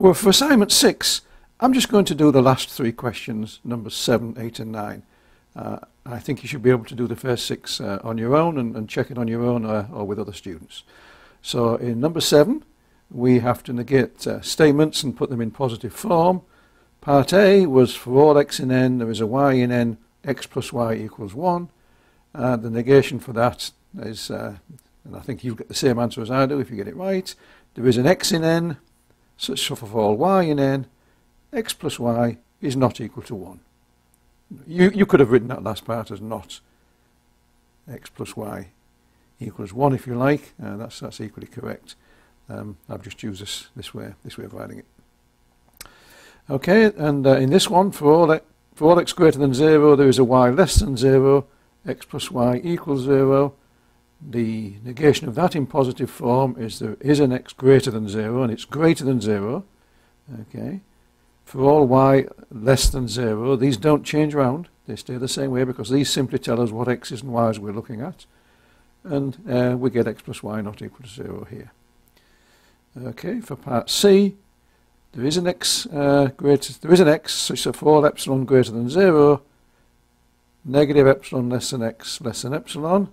Well, for assignment 6, I'm just going to do the last 3 questions, numbers 7, 8 and 9. I think you should be able to do the first 6 on your own and check it on your own or with other students. So in number 7, we have to negate statements and put them in positive form. Part A was for all x in n, there is a y in n, x plus y equals 1. The negation for that is, and I think you'll get the same answer as I do if you get it right, there is an x in n, such for all y in n, x plus y is not equal to 1. You could have written that last part as not x plus y equals 1 if you like. That's equally correct. I've just used this way of writing it. Okay, and in this one, for all x greater than 0, there is a y less than 0, x plus y equals 0. The negation of that in positive form is there is an x greater than 0, and it's greater than 0. Okay. For all y less than 0, these don't change around. They stay the same way because these simply tell us what x's and y's we're looking at. And we get x plus y not equal to 0 here. Okay, for part C, there is an x such that for all epsilon greater than 0, negative epsilon less than x less than epsilon.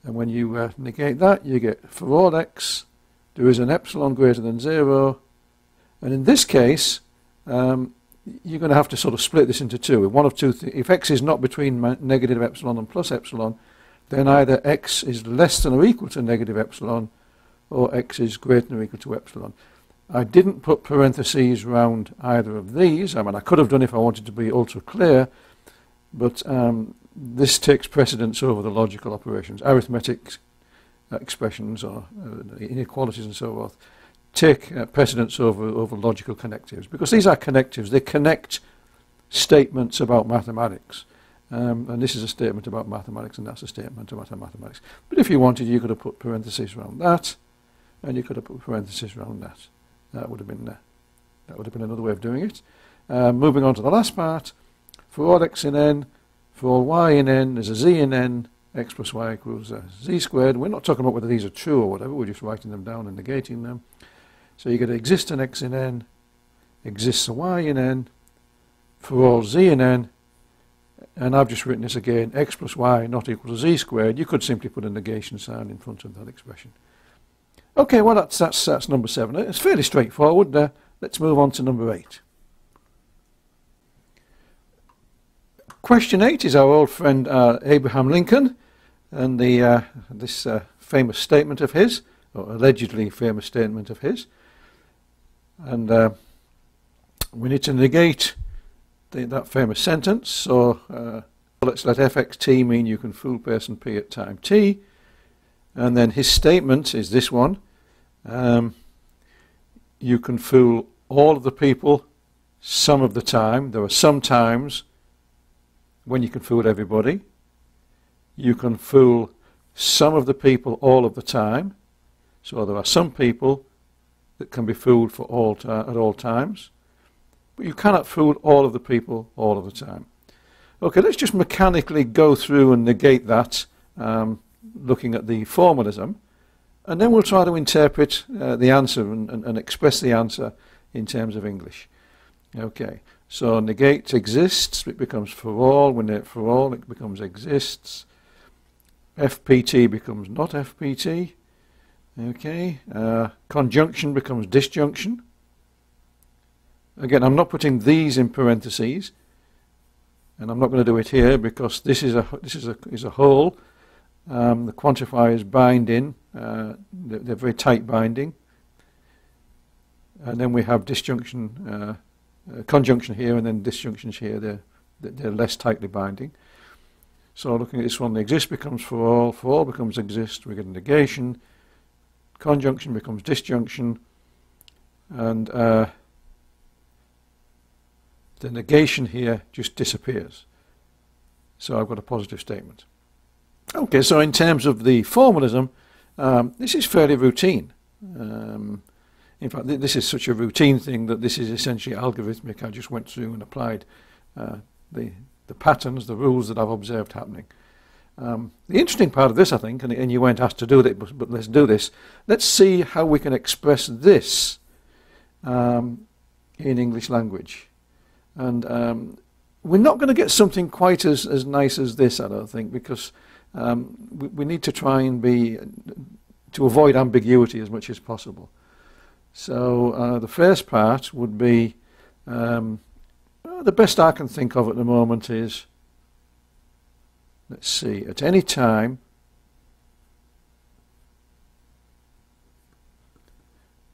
And when you negate that, you get for all x, there is an epsilon greater than 0. And in this case, you're going to have to sort of split this into two. One of two things. If x is not between negative epsilon and plus epsilon, then either x is less than or equal to negative epsilon, or x is greater than or equal to epsilon. I didn't put parentheses around either of these. I mean, I could have done if I wanted to be ultra clear, but this takes precedence over the logical operations. Arithmetic expressions or inequalities and so forth take precedence over logical connectives, because these are connectives. They connect statements about mathematics. And this is a statement about mathematics, and that's a statement about mathematics. But if you wanted, you could have put parentheses around that, and you could have put parentheses around that. That would have been another way of doing it. Moving on to the last part, for all x in n, for all y in n, there's a z in n, x plus y equals z squared. We're not talking about whether these are true or whatever, we're just writing them down and negating them. So you get exist an x in n, exists a y in n, for all z in n, and I've just written this again, x plus y not equal to z squared. You could simply put a negation sign in front of that expression. Okay, well that's number 7. It's fairly straightforward. Let's move on to number 8. Question 8 is our old friend Abraham Lincoln, and this famous statement of his, or allegedly famous statement of his. And we need to negate that famous sentence. So let's let fxt mean you can fool person p at time t. And then his statement is this one. You can fool all of the people some of the time. There are some times when you can fool everybody. You can fool some of the people all of the time. So there are some people that can be fooled for at all times. But you cannot fool all of the people all of the time. Okay, let's just mechanically go through and negate that, looking at the formalism. And then we'll try to interpret the answer and express the answer in terms of English. Okay, so negate exists, it becomes for all. When it for all, it becomes exists. FPT becomes not FPT. Okay, conjunction becomes disjunction. Again, I'm not putting these in parentheses, and I'm not going to do it here because this is a whole. The quantifiers bind in; they're very tight binding. And then we have disjunction, conjunction here, and then disjunctions here. They're less tightly binding. So looking at this one, the exist becomes for all becomes exist. We get a negation. Conjunction becomes disjunction, and the negation here just disappears. So I've got a positive statement. Okay, so in terms of the formalism, this is fairly routine. In fact, this is such a routine thing that this is essentially algorithmic. I just went through and applied the patterns, the rules that I've observed happening. The interesting part of this, I think, and you weren't asked to do it, but let's do this. Let's see how we can express this in English language. And we're not going to get something quite as nice as this, I don't think, because we need to try and to avoid ambiguity as much as possible. So the first part would be, the best I can think of at the moment is, let's see, at any time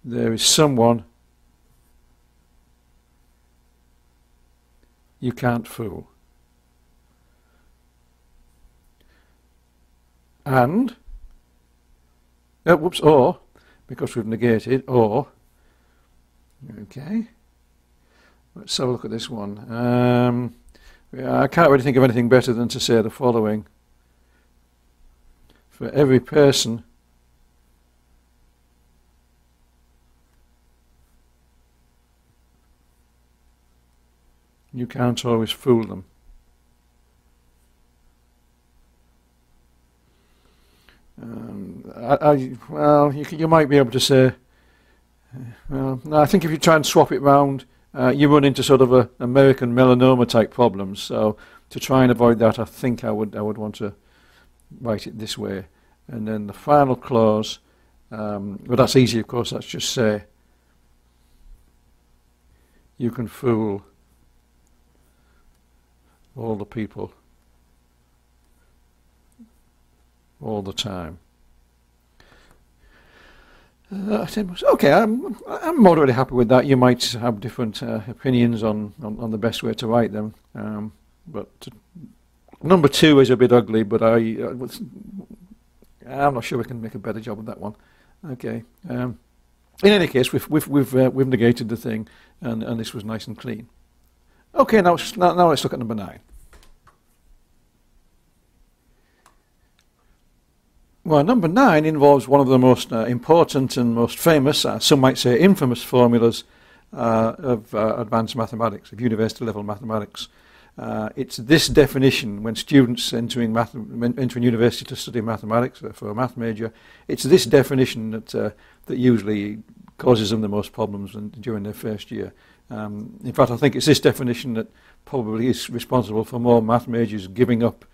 there is someone you can't fool. And, or, because we've negated, or, okay, let's have a look at this one. Yeah, I can't really think of anything better than to say the following. For every person you can't always fool them. Well, you might be able to say, well, no, I think if you try and swap it round, you run into sort of American melanoma type problems. So to try and avoid that, I think I would want to write it this way. And then the final clause, well, that's easy, of course. That's just say, you can fool all the people all the time. Okay, I'm moderately happy with that. You might have different opinions on the best way to write them, but number 2 is a bit ugly, but I'm not sure we can make a better job of that one. Okay. In any case, we've negated the thing, and this was nice and clean. Okay, now let's look at number 9. Well, number 9 involves one of the most important and most famous, some might say infamous, formulas of advanced mathematics, of university level mathematics. It's this definition when students entering university to study mathematics for a math major. It's this definition that usually causes them the most problems during their first year. In fact, I think it's this definition that probably is responsible for more math majors giving up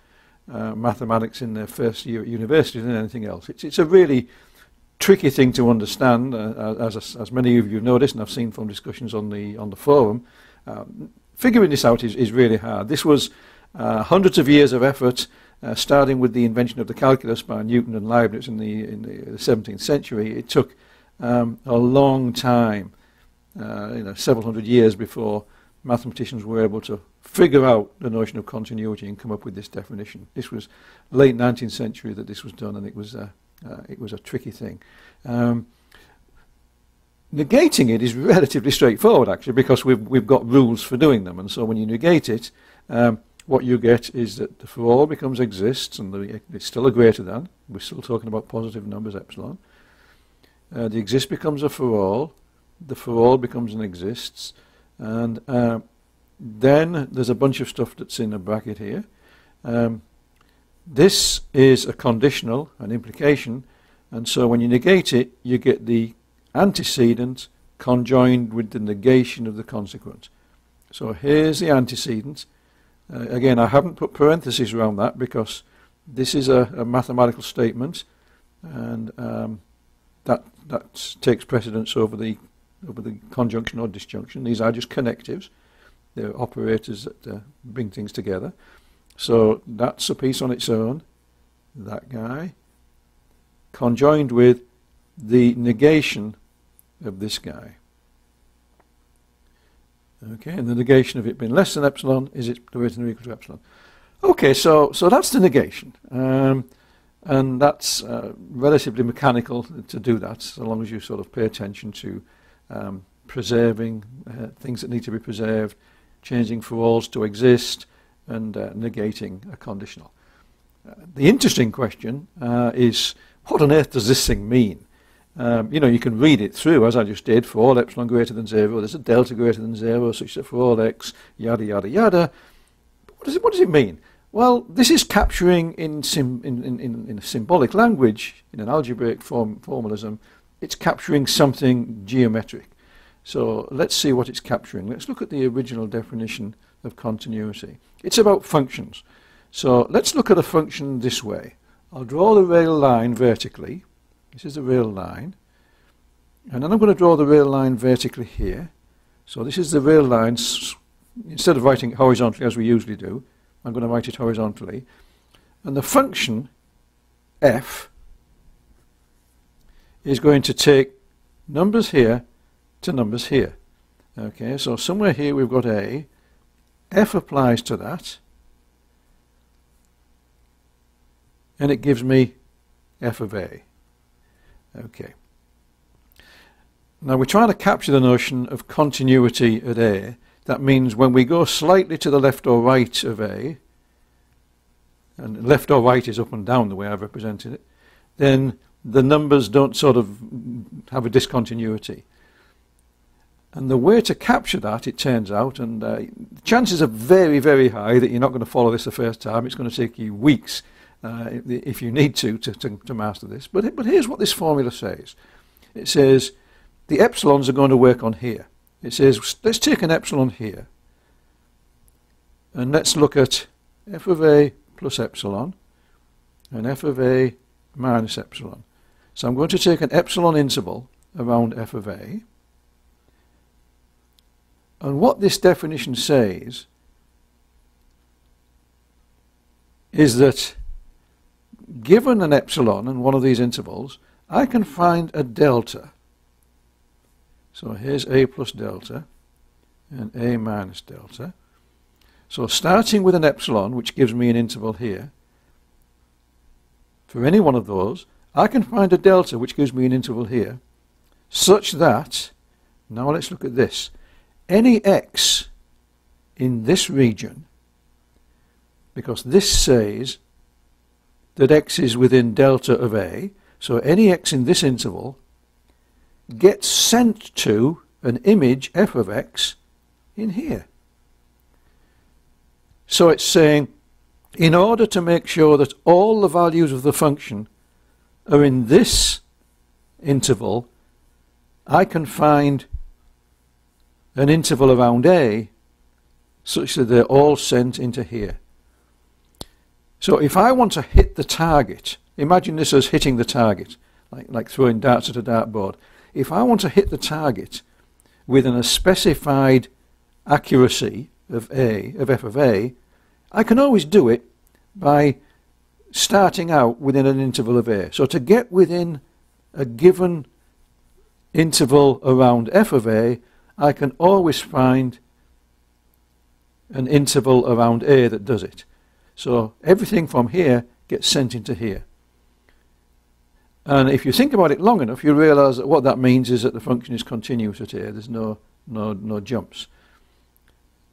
mathematics in their first year at university than anything else. It's a really tricky thing to understand, as many of you noticed, and I've seen from discussions on the forum. Figuring this out is really hard. This was hundreds of years of effort, starting with the invention of the calculus by Newton and Leibniz in the 17th century. It took a long time, several hundred years before mathematicians were able to figure out the notion of continuity and come up with this definition. This was late 19th century that this was done, and it was a tricky thing. Negating it is relatively straightforward, actually, because we've got rules for doing them, and so when you negate it, what you get is that the for all becomes exists, and it's still a greater than. We're still talking about positive numbers, epsilon. The exist becomes a for all. The for all becomes an exists. And then there's a bunch of stuff that's in a bracket here. This is a conditional, an implication, and so when you negate it, you get the antecedent conjoined with the negation of the consequent. So here's the antecedent. Again, I haven't put parentheses around that because this is a mathematical statement, and that takes precedence over the conjunction or disjunction. These are just connectives. They're operators that bring things together. So that's a piece on its own, that guy, conjoined with the negation of this guy. Okay, and the negation of it being less than epsilon is it greater than or equal to epsilon. Okay, so that's the negation. And that's relatively mechanical to do that, so long as you sort of pay attention to preserving things that need to be preserved, changing for alls to exist, and negating a conditional. The interesting question is, what on earth does this thing mean? You can read it through, as I just did, for all epsilon greater than 0, there's a delta greater than 0, such that for all x, yada, yada, yada. But what does it mean? Well, this is capturing in a symbolic language, in an algebraic formalism, it's capturing something geometric. So let's see what it's capturing. Let's look at the original definition of continuity. It's about functions. So let's look at a function this way. I'll draw the rail line vertically. This is the rail line. And then I'm going to draw the rail line vertically here. So this is the rail line. Instead of writing it horizontally as we usually do, I'm going to write it horizontally. And the function f is going to take numbers here to numbers here. Okay, so somewhere here we've got a. F applies to that. And it gives me f of a. Okay. Now we're trying to capture the notion of continuity at a. That means when we go slightly to the left or right of a, and left or right is up and down the way I've represented it, then the numbers don't sort of have a discontinuity. And the way to capture that, it turns out, and the chances are very, very high that you're not going to follow this the first time. It's going to take you weeks if you need to master this. But here's what this formula says. It says the epsilons are going to work on here. It says let's take an epsilon here. And let's look at f of a plus epsilon and f of a minus epsilon. So I'm going to take an epsilon interval around f of a. And what this definition says is that given an epsilon in one of these intervals, I can find a delta. So here's a plus delta and a minus delta. So starting with an epsilon, which gives me an interval here, for any one of those, I can find a delta which gives me an interval here, such that, now let's look at this, any x in this region, because this says that x is within delta of a, so any x in this interval gets sent to an image f of x in here. So it's saying, in order to make sure that all the values of the function are in this interval, I can find an interval around a such that they're all sent into here. So if I want to hit the target, imagine this as hitting the target, like throwing darts at a dartboard. If I want to hit the target within a specified accuracy of f of a, I can always do it by starting out within an interval of a. So to get within a given interval around f of a, I can always find an interval around a that does it. So everything from here gets sent into here. And if you think about it long enough, you realize that what that means is that the function is continuous at a. There's no jumps.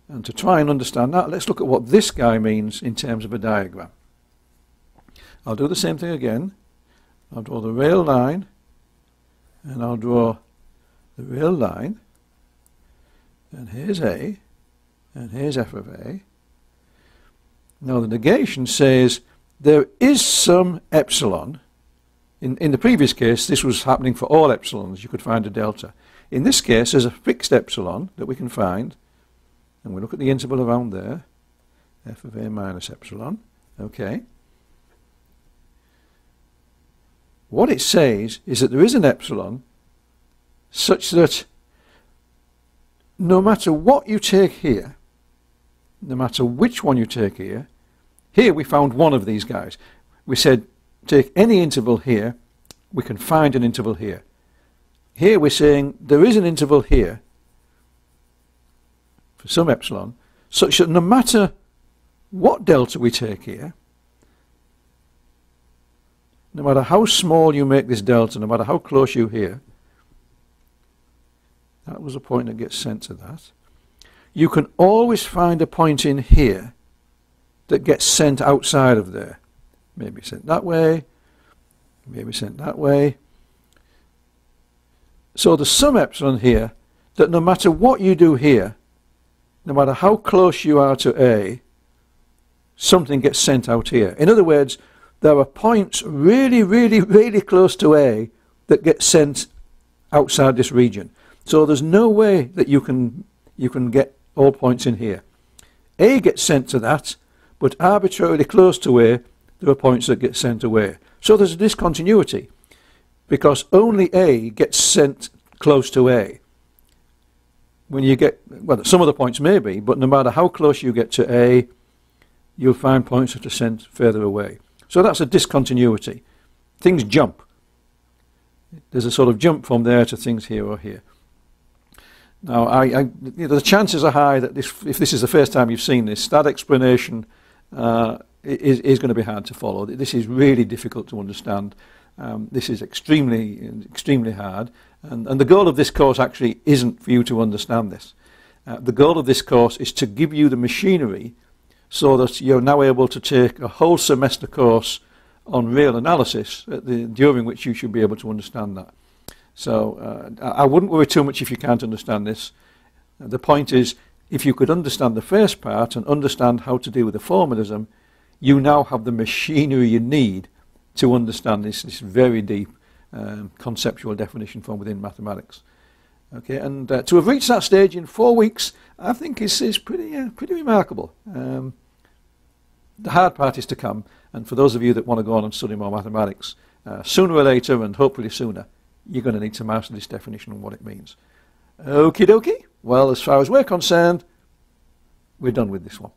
And to try and understand that, let's look at what this guy means in terms of a diagram. I'll do the same thing again. I'll draw the rail line, and I'll draw the rail line, and here's a, and here's f of a. Now the negation says there is some epsilon. In the previous case, this was happening for all epsilons. You could find a delta. In this case, there's a fixed epsilon that we can find, and we look at the interval around there, f of a minus epsilon. Okay. What it says is that there is an epsilon such that no matter what you take here, no matter which one you take here we found one of these guys. We said take any interval here, we can find an interval here. Here we're saying there is an interval here for some epsilon, such that no matter what delta we take here, no matter how small you make this delta, no matter how close you here, that was a point that gets sent to that, you can always find a point in here that gets sent outside of there. Maybe sent that way, maybe sent that way. So there's some epsilon here that no matter what you do here, no matter how close you are to A, something gets sent out here. In other words, there are points really, really, really close to A that get sent outside this region. So there's no way that you can get all points in here. A gets sent to that, but arbitrarily close to A, there are points that get sent away. So there's a discontinuity, because only A gets sent close to A. When you get, well, some of the points may be, but no matter how close you get to A, you'll find points that are sent further away. So that's a discontinuity. Things jump. There's a sort of jump from there to things here or here. Now, the chances are high that if this is the first time you've seen this, that explanation is going to be hard to follow. This is really difficult to understand. This is extremely hard. And the goal of this course actually isn't for you to understand this. The goal of this course is to give you the machinery so that you're now able to take a whole semester course on real analysis during which you should be able to understand that. So I wouldn't worry too much if you can't understand this. The point is, if you could understand the first part and understand how to deal with the formalism, you now have the machinery you need to understand this very deep conceptual definition from within mathematics. Okay, and to have reached that stage in 4 weeks, I think is pretty remarkable. The hard part is to come, and for those of you that want to go on and study more mathematics, sooner or later, and hopefully sooner, you're going to need to master this definition and what it means. Okie dokie. Well, as far as we're concerned, we're done with this one.